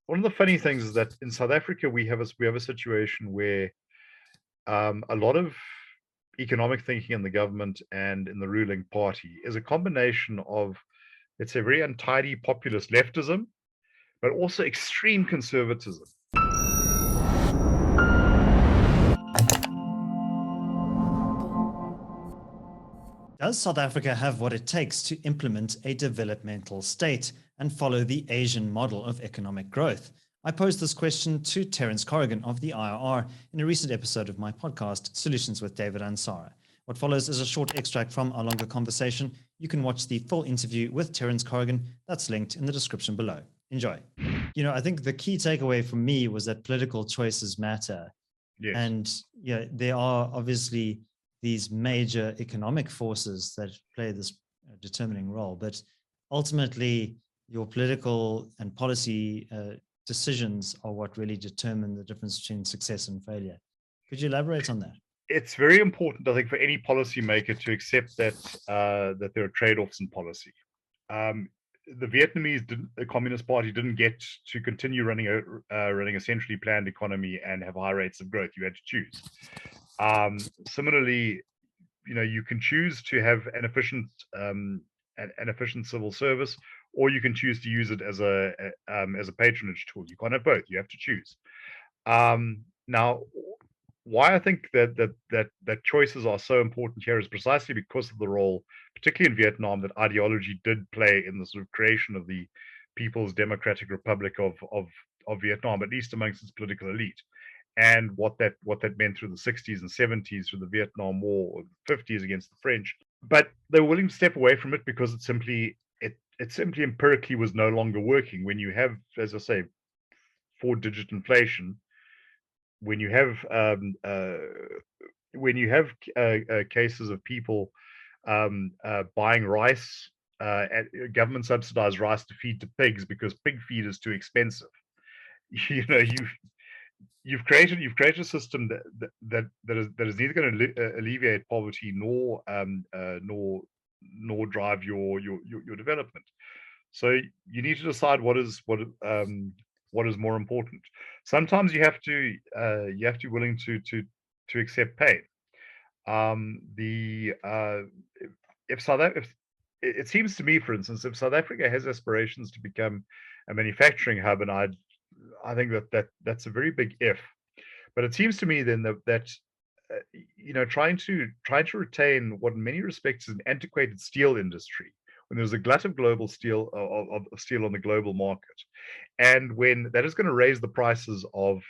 one of the funny things is that in South Africa we have a situation where a lot of economic thinking in the government and in the ruling party is a combination of, let's say, very untidy populist leftism, but also extreme conservatism. Does South Africa have what it takes to implement a developmental state and follow the Asian model of economic growth? I posed this question to Terence Corrigan of the IRR in a recent episode of my podcast, Solutions with David Ansara. What follows is a short extract from our longer conversation. You can watch the full interview with Terence Corrigan. That's linked in the description below. Enjoy. I think the key takeaway for me was that political choices matter. Yes. And there are obviously these major economic forces that play this determining role, but ultimately your political and policy decisions are what really determine the difference between success and failure. Could you elaborate on that? It's very important, I think, for any policymaker to accept that there are trade-offs in policy. The the Communist Party didn't get to continue running a centrally planned economy and have high rates of growth. You had to choose. Similarly, you can choose to have an efficient civil service, or you can choose to use it as a patronage tool. You can't have both. You have to choose. Now, why I think that choices are so important here is precisely because of the role, particularly in Vietnam, that ideology did play in the sort of creation of the People's Democratic Republic of Vietnam, at least amongst its political elite, and what that meant through the 60s and 70s, through the Vietnam War, or the 50s against the French. But they were willing to step away from it because it simply empirically was no longer working. When you have, as I say, 4-digit inflation, when you have cases of people buying rice, government subsidized rice to feed to pigs because pig feed is too expensive. You've created a system that is neither going to alleviate poverty nor drive your development. So you need to decide what is more important. Sometimes you have to be willing to accept pain. If it seems to me, for instance, if South Africa has aspirations to become a manufacturing hub, and I think that's a very big if, but it seems to me then that trying to retain what in many respects is an antiquated steel industry, when there's a glut of global steel of steel on the global market, and when that is going to raise the prices of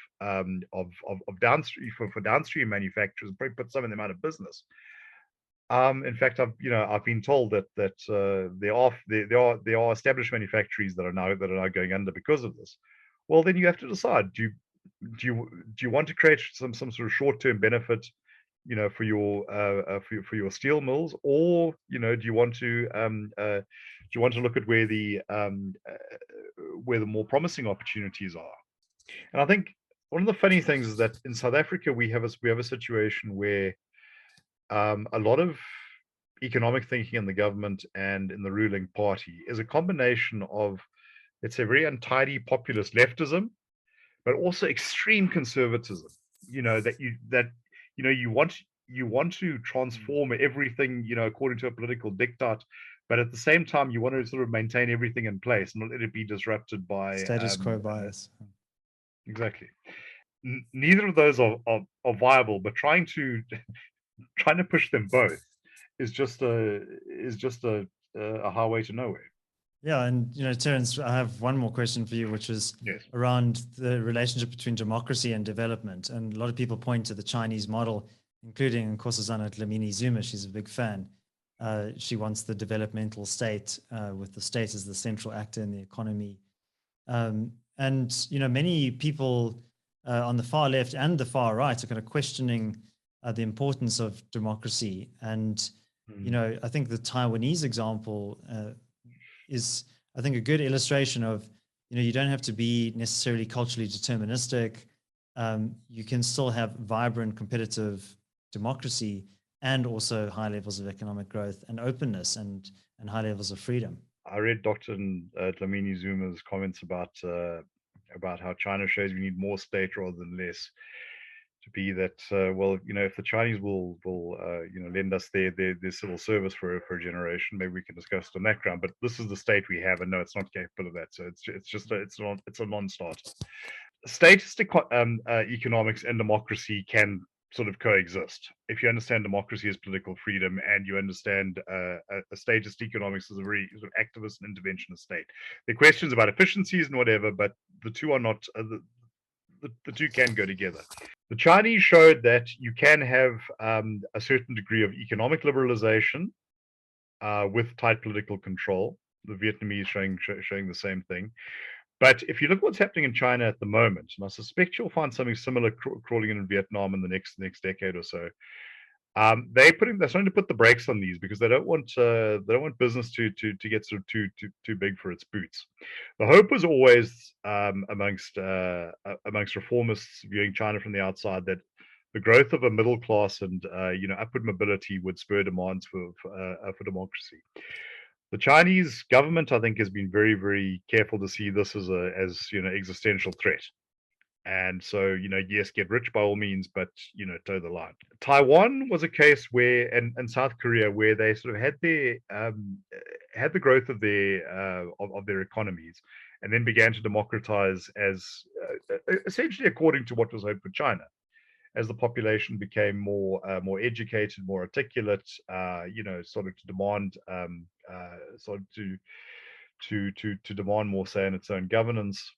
downstream for downstream manufacturers and probably put some of them out of business. In fact, I've been told that there are established manufacturers that are now going under because of this. Well, then you have to decide: do you want to create some sort of short-term benefit, for your steel mills, or do you want to look at where the more promising opportunities are? And I think one of the funny things is that in South Africa we have a situation where a lot of economic thinking in the government and in the ruling party is a combination of, let's say, very untidy populist leftism, but also extreme conservatism. You want to transform everything, according to a political diktat, but at the same time you want to sort of maintain everything in place and not let it be disrupted by status quo bias. Exactly. Neither of those are viable, but trying to push them both is just a highway to nowhere. Yeah, and Terence, I have one more question for you, which is around the relationship between democracy and development. And a lot of people point to the Chinese model, including Nkosazana Dlamini-Zuma. She's a big fan. She wants the developmental state, with the state as the central actor in the economy. And many people on the far left and the far right are kind of questioning the importance of democracy. And I think the Taiwanese example is, I think, a good illustration of, you don't have to be necessarily culturally deterministic. You can still have vibrant, competitive democracy and also high levels of economic growth and openness and high levels of freedom. I read Dr. Dlamini Zuma's comments about about how China shows we need more state rather than less. To be that, well, if the Chinese will lend us their civil service for a generation, maybe we can discuss it on that ground. But this is the state we have, and no, it's not capable of that. So it's a non-starter. Statistic economics and democracy can sort of coexist. If you understand democracy as political freedom and you understand a statist economics as a very sort of activist and interventionist state, there are questions about efficiencies and whatever, but the two are not. The two can go together. The Chinese showed that you can have a certain degree of economic liberalization with tight political control. The Vietnamese showing the same thing. But if you look what's happening in China at the moment, and I suspect you'll find something similar crawling in Vietnam in the next decade or so, they're starting to put the brakes on these because they don't want business to get sort of too big for its boots. The hope was always amongst reformists viewing China from the outside that the growth of a middle class and upward mobility would spur demands for democracy. The Chinese government, I think, has been very, very careful to see this as existential threat. And so, yes, get rich by all means, but, toe the line. Taiwan was a case where, and South Korea, where they sort of had the growth of their economies, and then began to democratize as essentially according to what was hoped for China. As the population became more educated, more articulate, sort of to demand, sort of to demand more say in its own governance.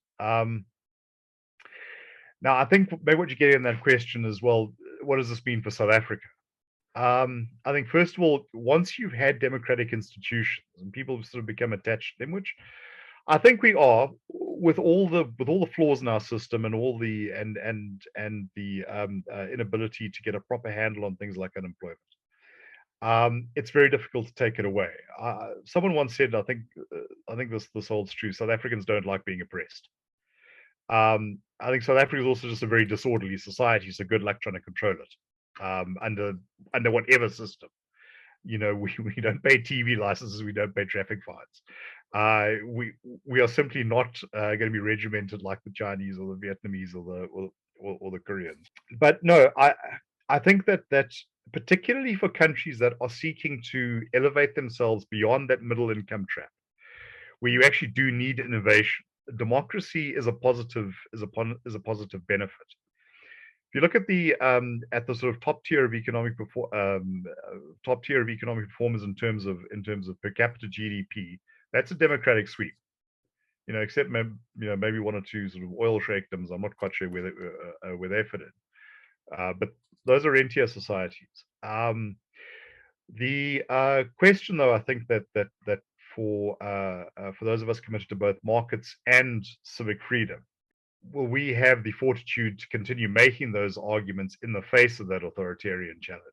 Now, I think maybe what you're getting in that question is, well, what does this mean for South Africa? I think first of all, once you've had democratic institutions and people sort of become attached to them, which I think we are, with all the flaws in our system and all the inability to get a proper handle on things like unemployment, it's very difficult to take it away. Someone once said, I think this holds true. South Africans don't like being oppressed. I think South Africa is also just a very disorderly society, so good luck trying to control it under whatever system. We don't pay TV licenses, we don't pay traffic fines. We are simply not going to be regimented like the Chinese or the Vietnamese or the Koreans. But no, I think that particularly for countries that are seeking to elevate themselves beyond that middle income trap, where you actually do need innovation, democracy is a positive benefit. If you look at the sort of top tier of economic performance in terms of per capita GDP, that's a democratic sweep. Except maybe one or two sort of oil sheikdoms. I'm not quite sure where they fit in, but those are rentier societies. The question, though, I think that for those of us committed to both markets and civic freedom, will we have the fortitude to continue making those arguments in the face of that authoritarian challenge?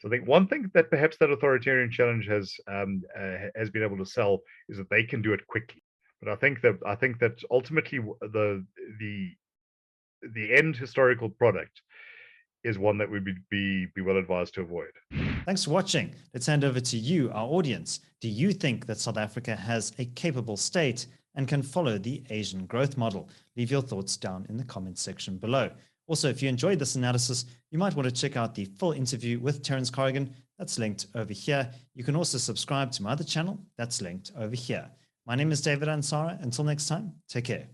So I think one thing that perhaps that authoritarian challenge has been able to sell is that they can do it quickly. But I think that ultimately the end historical product is one that would be well advised to avoid. Thanks for watching. Let's hand over to you, our audience. Do you think that South Africa has a capable state and can follow the Asian growth model? Leave your thoughts down in the comments section below. Also, if you enjoyed this analysis, you might want to check out the full interview with Terence Corrigan. That's linked over here. You can also subscribe to my other channel. That's linked over here. My name is David Ansara. Until next time, take care.